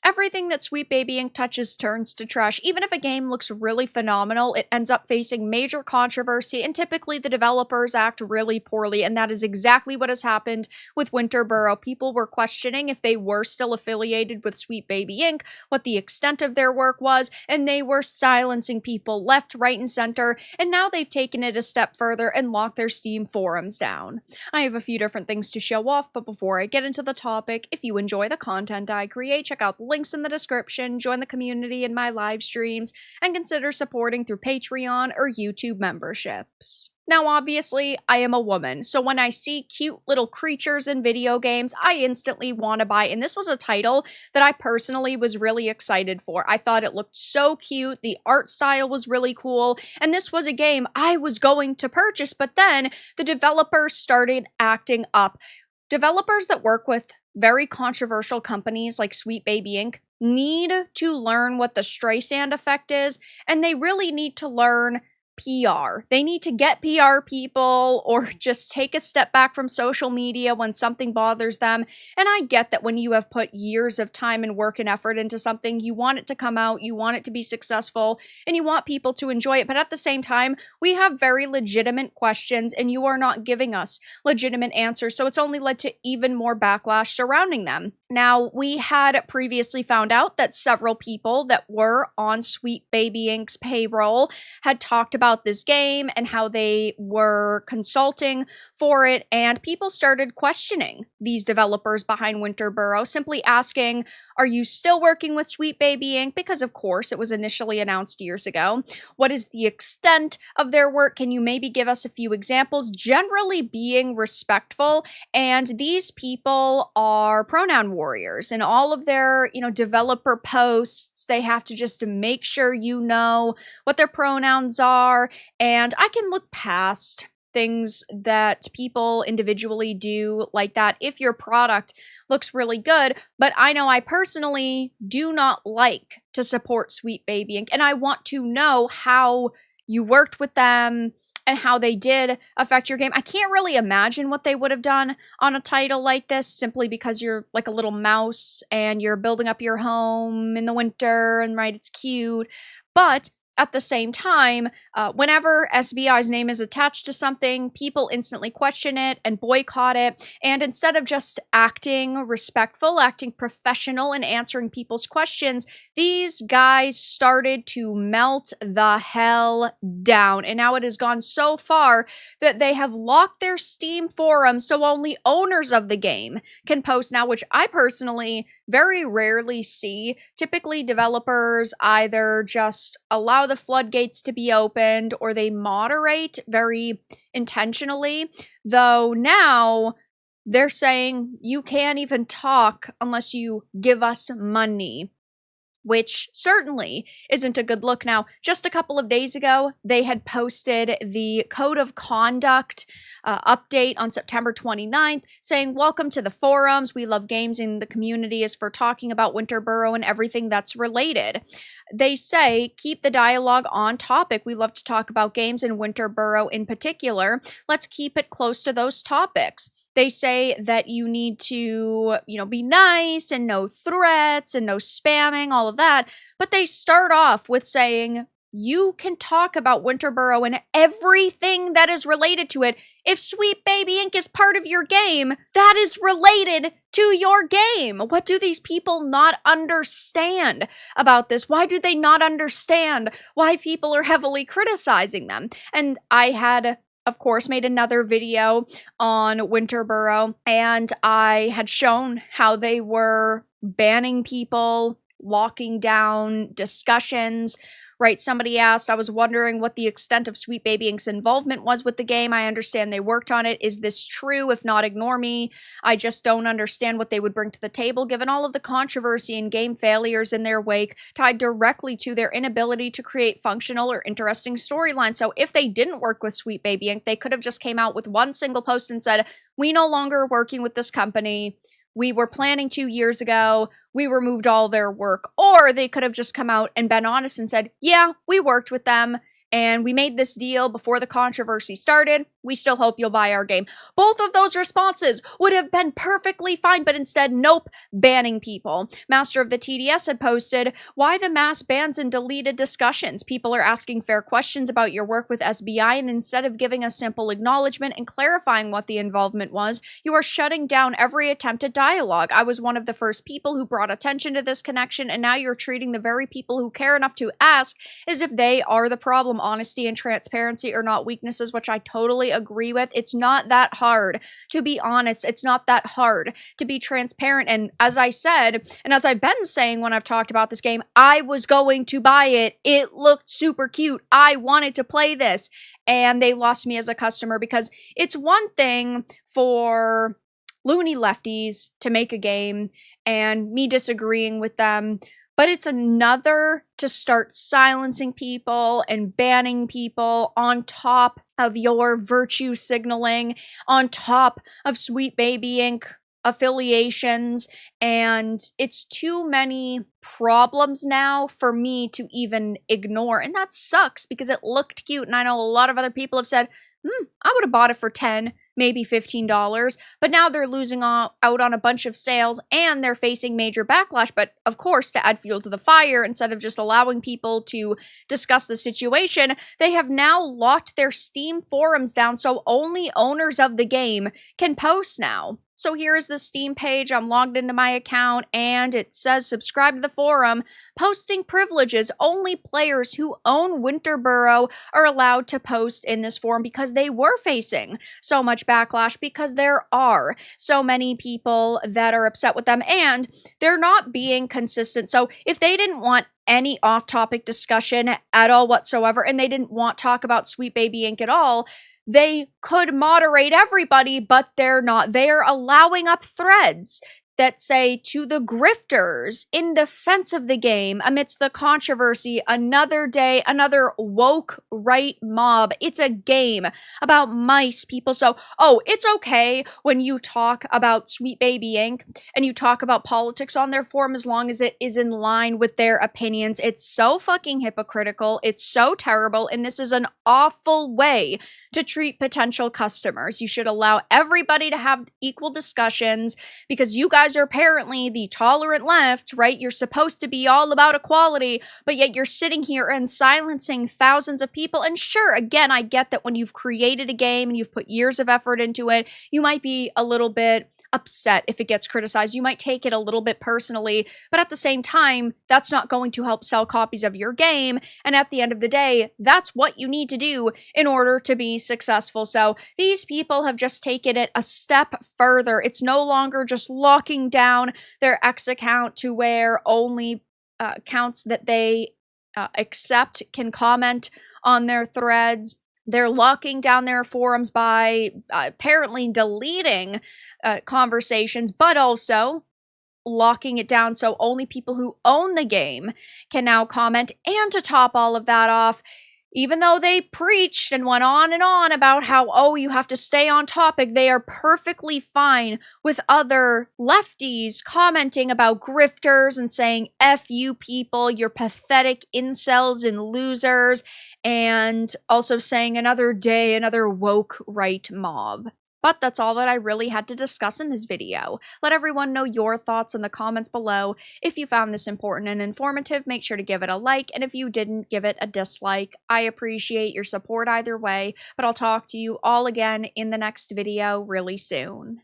Everything that Sweet Baby Inc. touches turns to trash. Even if a game looks really phenomenal, it ends up facing major controversy, and typically the developers act really poorly, and that is exactly what has happened with Winterboro. People were questioning if they were still affiliated with Sweet Baby Inc., what the extent of their work was, and they were silencing people left, right, and center, and now they've taken it a step further and locked their Steam forums down. I have a few different things to show off, but before I get into the topic, if you enjoy the content I create, check out the links in the description, join the community in my live streams, and consider supporting through Patreon or YouTube memberships. Now, obviously, I am a woman, so when I see cute little creatures in video games, I instantly want to buy, and this was a title that I personally was really excited for. I thought it looked so cute, the art style was really cool, and this was a game I was going to purchase, but then the developers started acting up. Developers that work with very controversial companies like Sweet Baby Inc. need to learn what the Streisand effect is, and they really need to learn PR. They need to get PR people or just take a step back from social media when something bothers them. And I get that when you have put years of time and work and effort into something, you want it to come out, you want it to be successful, and you want people to enjoy it. But at the same time, we have very legitimate questions and you are not giving us legitimate answers. So it's only led to even more backlash surrounding them. Now, we had previously found out that several people that were on Sweet Baby Inc.'s payroll had talked about this game and how they were consulting for it, and people started questioning these developers behind Winterboro, simply asking, are you still working with Sweet Baby Inc.? Because of course, it was initially announced years ago. What is the extent of their work? Can you maybe give us a few examples? Generally being respectful, and these people are pronoun warriors. In all of their, developer posts, they have to just make sure you know what their pronouns are, and I can look past things that people individually do like that if your product looks really good, but I know I personally do not like to support Sweet Baby Inc., and I want to know how you worked with them and how they did affect your game. I can't really imagine what they would have done on a title like this, simply because you're like a little mouse and you're building up your home in the winter, and right, it's cute, but at the same time, whenever SBI's name is attached to something, people instantly question it and boycott it. And instead of just acting respectful, acting professional, and answering people's questions, these guys started to melt the hell down. And now it has gone so far that they have locked their Steam forums so only owners of the game can post now, which I personally very rarely see. Typically, developers either just allow the floodgates to be opened or they moderate very intentionally, though now they're saying you can't even talk unless you give us money, which certainly isn't a good look. Now, just a couple of days ago, they had posted the Code of Conduct update on September 29th, saying, welcome to the forums. We love games, and the community is for talking about Winterboro and everything that's related. They say, keep the dialogue on topic. We love to talk about games and Winterboro in particular. Let's keep it close to those topics. They say that you need to, be nice and no threats and no spamming, all of that. But they start off with saying, you can talk about Winterboro and everything that is related to it. If Sweet Baby Inc. is part of your game, that is related to your game. What do these people not understand about this? Why do they not understand why people are heavily criticizing them? And I had, of course, made another video on Winterboro, and I had shown how they were banning people, locking down discussions, right? Somebody asked, I was wondering what the extent of Sweet Baby Inc.'s involvement was with the game. I understand they worked on it. Is this true? If not, ignore me. I just don't understand what they would bring to the table, given all of the controversy and game failures in their wake tied directly to their inability to create functional or interesting storylines. So if they didn't work with Sweet Baby Inc., they could have just came out with one single post and said, we no longer are working with this company. We were planning 2 years ago. We removed all their work. Or they could have just come out and been honest and said, yeah, we worked with them. and we made this deal before the controversy started. We still hope you'll buy our game. Both of those responses would have been perfectly fine, but instead, nope, banning people. Master of the TDS had posted, why the mass bans and deleted discussions? People are asking fair questions about your work with SBI, and instead of giving a simple acknowledgement and clarifying what the involvement was, you are shutting down every attempt at dialogue. I was one of the first people who brought attention to this connection, and now you're treating the very people who care enough to ask as if they are the problem. Honesty and transparency are not weaknesses, which I totally agree with. It's not that hard to be honest. It's not that hard to be transparent. And as I said, and as I've been saying when I've talked about this game, I was going to buy it. It looked super cute. I wanted to play this. And they lost me as a customer because it's one thing for loony lefties to make a game and me disagreeing with them, but it's another to start silencing people and banning people on top of your virtue signaling, on top of Sweet Baby Inc. affiliations, and it's too many problems now for me to even ignore, and that sucks because it looked cute, and I know a lot of other people have said, I would have bought it for $10, maybe $15, but now they're losing out on a bunch of sales and they're facing major backlash. But of course, to add fuel to the fire, instead of just allowing people to discuss the situation, they have now locked their Steam forums down so only owners of the game can post now. So here is the Steam page. I'm logged into my account and it says subscribe to the forum. Posting privileges. Only players who own Winterboro are allowed to post in this forum because they were facing so much backlash, because there are so many people that are upset with them and they're not being consistent. So if they didn't want any off-topic discussion at all whatsoever, and they didn't want to talk about Sweet Baby Inc. at all, they could moderate everybody, but they're not. They're allowing up threads that say, to the grifters in defense of the game amidst the controversy, another day, another woke right mob. It's a game about mice, people. So, it's okay when you talk about Sweet Baby Inc. and you talk about politics on their forum as long as it is in line with their opinions. It's so fucking hypocritical. It's so terrible. And this is an awful way to treat potential customers. You should allow everybody to have equal discussions because you guys are apparently the tolerant left, right? You're supposed to be all about equality, but yet you're sitting here and silencing thousands of people. And sure, again, I get that when you've created a game and you've put years of effort into it, you might be a little bit upset if it gets criticized. You might take it a little bit personally, but at the same time, that's not going to help sell copies of your game. And at the end of the day, that's what you need to do in order to be successful. So these people have just taken it a step further. It's no longer just locking down their X account to where only accounts that they accept can comment on their threads. They're locking down their forums by apparently deleting conversations, but also locking it down so only people who own the game can now comment. And to top all of that off, even though they preached and went on and on about how, you have to stay on topic, they are perfectly fine with other lefties commenting about grifters and saying, F you people, you're pathetic incels and losers, and also saying another day, another woke right mob. But that's all that I really had to discuss in this video. Let everyone know your thoughts in the comments below. If you found this important and informative, make sure to give it a like, and if you didn't, give it a dislike. I appreciate your support either way, but I'll talk to you all again in the next video really soon.